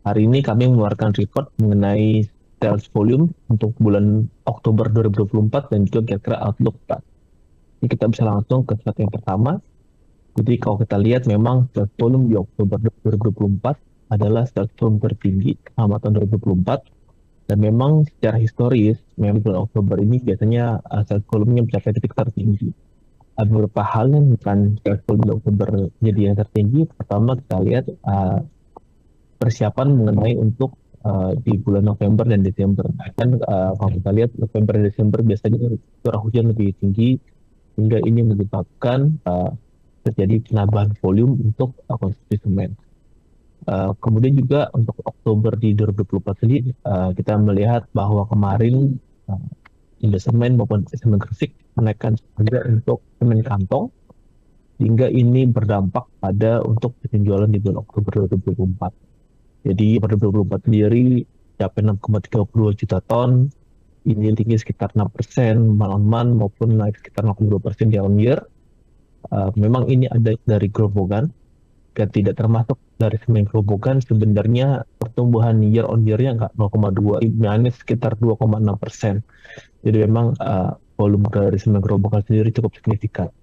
Hari ini kami mengeluarkan report mengenai sales volume untuk bulan Oktober 2024 dan juga kira-kira outlook, Pak. Ini kita bisa langsung ke slide yang pertama. Jadi kalau kita lihat memang sales volume di Oktober 2024 adalah sales volume tertinggi selama tahun 2024. Dan memang secara historis, memang bulan Oktober ini biasanya sales volume-nya mencapai titik tertinggi. Ada beberapa hal yang bukan sales volume di Oktober jadi yang tertinggi. Pertama kita lihat persiapan mengenai untuk di bulan November dan Desember. Kan kalau kita lihat November dan Desember biasanya curah hujan lebih tinggi sehingga ini menyebabkan terjadi penambahan volume untuk konsumsi semen. Kemudian juga untuk Oktober di 2024 sendiri kita melihat bahwa kemarin Indo Semen maupun Semen Gresik menaikkan harga untuk semen kantong sehingga ini berdampak pada untuk penjualan di bulan Oktober 2024. Jadi pada 2024 sendiri capai 6,32 juta ton, ini tinggi sekitar 6% month on month maupun naik sekitar 0,2% year on year. Memang ini ada dari gerobokan, dan tidak termasuk dari semen gerobokan sebenarnya pertumbuhan year on year-nya nggak 0,2, ini sekitar 2,6%. Jadi memang volume dari semen gerobokan sendiri cukup signifikan.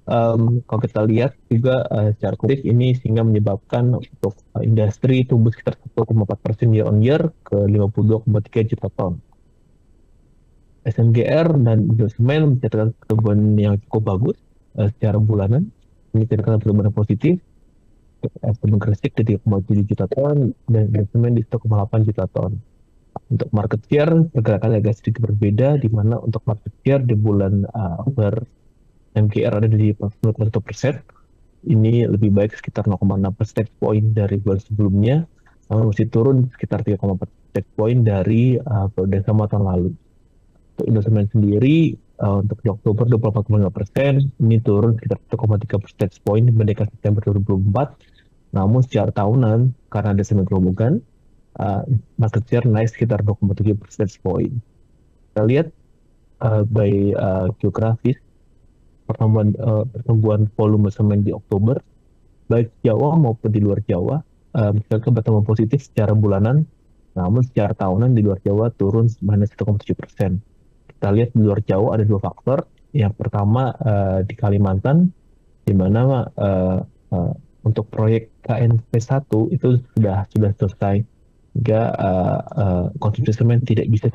Kalau kita lihat juga secara kulit ini sehingga menyebabkan untuk industri tumbuh sekitar 1,4% year on year ke 52,3 juta ton. SMGR dan Indo Semen mencatatkan pertumbuhan yang cukup bagus secara bulanan. Ini mencatatkan pertumbuhan positif. Semen Gresik di 3,7 juta ton dan Indo Semen di 1,8 juta ton. Untuk market share pergerakan agak sedikit berbeda, di mana untuk market share di bulan Oktober MGR ada di 41%. Ini lebih baik sekitar 0,6 percentage point dari bulan sebelumnya, namun masih turun sekitar 3,4 percentage point dari periode sama tahun lalu. Untuk Indosemen sendiri, untuk di Oktober 24,5%, ini turun sekitar 1,3 percentage point dibandingkan September 2024. Namun secara tahunan, karena ada semen gerobokan, market share naik sekitar 2,7 percentage point. Kita lihat by geografis, pertumbuhan volume semen di Oktober, baik Jawa maupun di luar Jawa, misalkan pertumbuhan positif secara bulanan, namun secara tahunan di luar Jawa turun minus 1,7%. Kita lihat di luar Jawa ada dua faktor. Yang pertama di Kalimantan, di mana untuk proyek KNP1 itu sudah selesai, sehingga konsumsi semen tidak bisa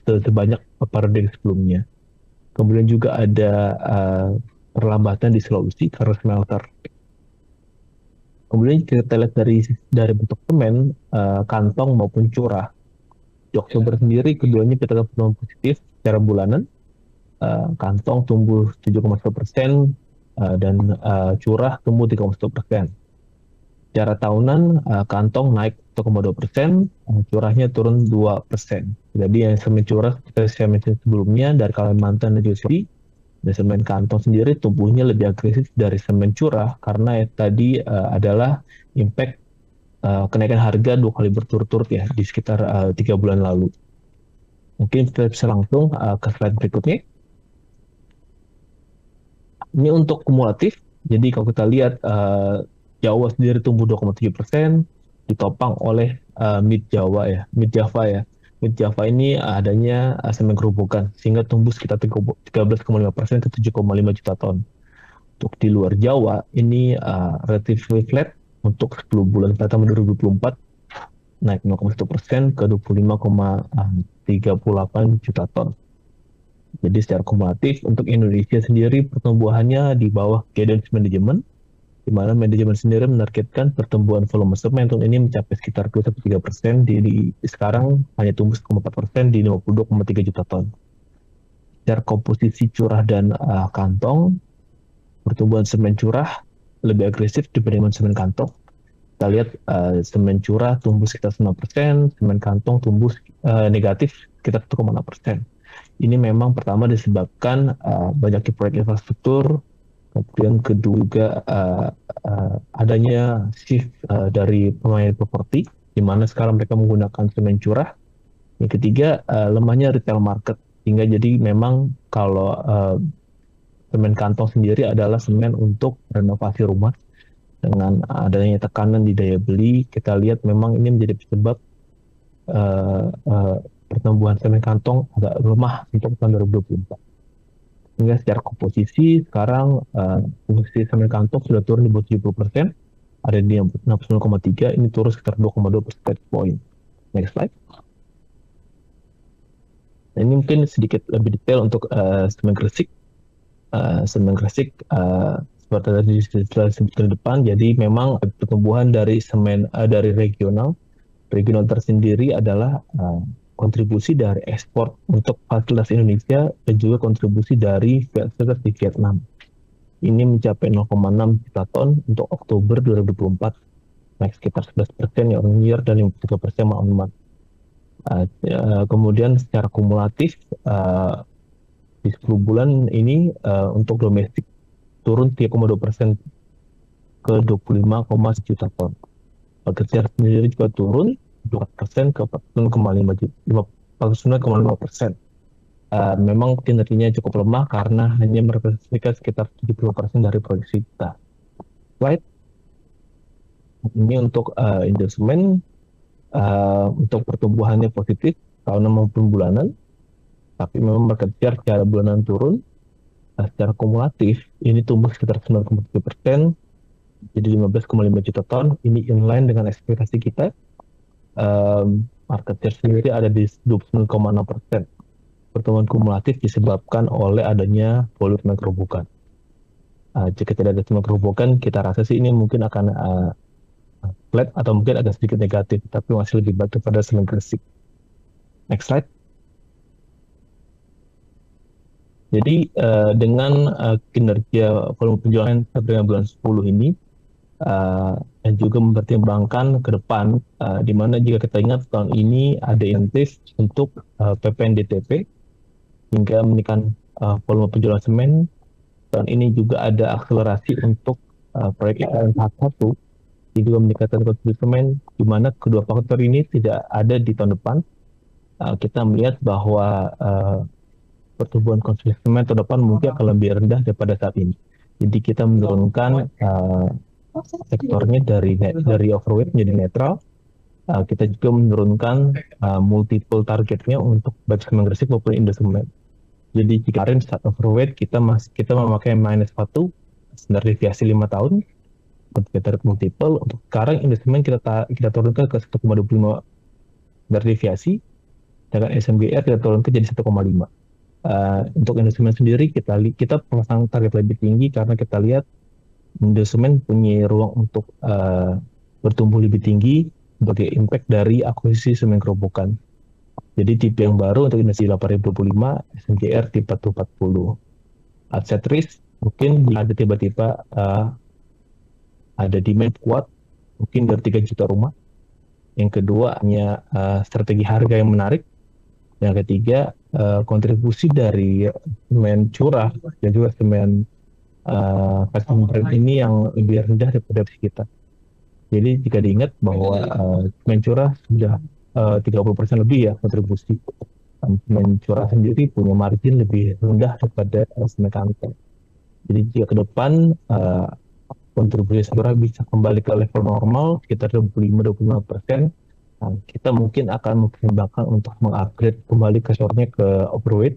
sebanyak periode sebelumnya. Kemudian juga ada perlambatan di Sulawesi karena smelter. Kemudian kita lihat dari bentuk semen, kantong maupun curah. Di Oktober sendiri keduanya kita lihat pertumbuhan positif secara bulanan. Kantong tumbuh 7,1% dan curah tumbuh 3,1%. Secara tahunan kantong naik 1,2%, curahnya turun 2%. Jadi yang semen curah seperti saya mention sebelumnya dari Kalimantan dan Sulawesi, dan semen kantong sendiri tumbuhnya lebih agresif dari semen curah karena tadi adalah impact kenaikan harga 2 kali berturut-turut ya di sekitar 3 bulan lalu. Mungkin kita bisa langsung ke slide berikutnya. Ini untuk kumulatif. Jadi kalau kita lihat Jawa sendiri tumbuh 2,7%, ditopang oleh Mid Jawa ya, Mid Java ya. Mid Java ini adanya semen gerobokan sehingga tumbuh sekitar 13,5% ke 7,5 juta ton. Untuk di luar Jawa ini relatively flat untuk 10 bulan pertama 2024 naik 0,1% ke 25,38 juta ton. Jadi secara kumulatif untuk Indonesia sendiri pertumbuhannya di bawah guidance management, di mana manajemen sendiri menargetkan pertumbuhan volume semen tahun ini mencapai sekitar 2,3%, di sekarang hanya tumbuh 1,4% di 52,3 juta ton. Secara komposisi curah dan kantong, pertumbuhan semen curah lebih agresif dibandingkan semen kantong. Kita lihat semen curah tumbuh sekitar 9%, semen kantong tumbuh negatif sekitar 1,6%. Ini memang pertama disebabkan banyaknya proyek infrastruktur, kemudian kedua juga adanya shift dari pemain properti, di mana sekarang mereka menggunakan semen curah. Yang ketiga, lemahnya retail market, sehingga jadi memang kalau semen kantong sendiri adalah semen untuk renovasi rumah, dengan adanya tekanan di daya beli, kita lihat memang ini menjadi penyebab uh, uh, pertumbuhan semen kantong agak lemah untuk tahun 2024. Sehingga secara komposisi sekarang posisi semen kantong sudah turun di bawah 70%, ada di 69,3, ini turun sekitar 2,2 percentage point. Next slide. Nah, ini mungkin sedikit lebih detail untuk semen Gresik. Semen Gresik seperti tadi sudah disebutkan di depan, jadi memang pertumbuhan dari semen dari regional tersendiri adalah kontribusi dari ekspor untuk fasilitas Indonesia dan juga kontribusi dari fasilitas di Vietnam. Ini mencapai 0,6 juta ton untuk Oktober 2024, naik sekitar 11% year on year dan 53% month on month. Kemudian secara kumulatif di 10 bulan ini untuk domestik turun 3,2% ke 25,1 juta ton. Market share sendiri juga turun 2% ke 49,5%. Memang kinerjanya cukup lemah karena hanya merepresentasikan sekitar 70% dari proyeksi kita. Slide. Ini untuk Indosemen, untuk pertumbuhannya positif tahunan maupun bulanan, tapi memang market share secara bulanan turun. Secara kumulatif ini tumbuh sekitar 9,3%, jadi 15,5 juta ton. Ini inline dengan ekspektasi kita. Market share sendiri ada di 29,6%. Pertumbuhan kumulatif disebabkan oleh adanya volume semen kerobokan. Jika tidak ada semen kerobokan, kita rasa sih ini mungkin akan flat atau mungkin agak sedikit negatif, tapi masih lebih baik daripada semen Gresik. Next slide. Jadi dengan kinerja volume penjualan sampai dengan bulan 10 ini, dan juga mempertimbangkan ke depan, di mana jika kita ingat tahun ini ada insentif untuk PPNDTP hingga menaikkan volume penjualan semen. Tahun ini juga ada akselerasi untuk proyek IKN tahap 1, juga meningkatkan kontribusi semen, di mana kedua faktor ini tidak ada di tahun depan. Kita melihat bahwa pertumbuhan konsumsi semen tahun depan mungkin akan lebih rendah daripada saat ini. Jadi kita menurunkan sektornya dari overweight menjadi netral. Kita juga menurunkan multiple targetnya untuk baik semen Gresik maupun Indosemen. Jadi jika kemarin saat overweight kita memakai -1 standar deviasi 5 tahun untuk target multiple. Untuk sekarang Indosemen kita turunkan ke 1,25 standar deviasi, dengan SMGR kita turunkan jadi 1,5. Untuk Indosemen sendiri kita pasang target lebih tinggi karena kita lihat Indosemen punya ruang untuk bertumbuh lebih tinggi sebagai impact dari akuisisi semen kerobokan. Jadi tipe yang baru untuk Indonesia 8025, SMGR tipe 440. Asset risk mungkin ada tiba-tiba ada demand kuat, mungkin dari 3 juta rumah. Yang kedua hanya strategi harga yang menarik. Yang ketiga kontribusi dari semen curah dan juga semen custom brand ini yang lebih rendah daripada kita. Jadi jika diingat bahwa semen curah sudah 30% lebih ya kontribusi. Semen curah sendiri punya margin lebih rendah daripada semen kantong. Jadi jika ke depan kontribusi curah bisa kembali ke level normal sekitar 25-25%, kita mungkin akan mempertimbangkan untuk mengupgrade kembali kasurnya ke overweight.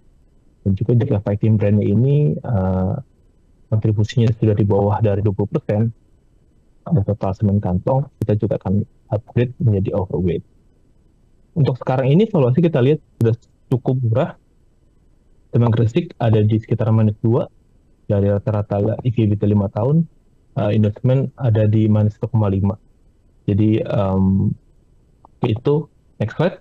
Dan juga jika fighting brand ini kontribusinya sudah di bawah dari 20% ada total semen kantong, kita juga akan upgrade menjadi overweight. Untuk sekarang ini valuasi kita lihat sudah cukup murah. Semen Gresik ada di sekitar -2 dari rata-rata EV/EBITDA 5 tahun. Indosemen ada di -1,5. Jadi itu next slide.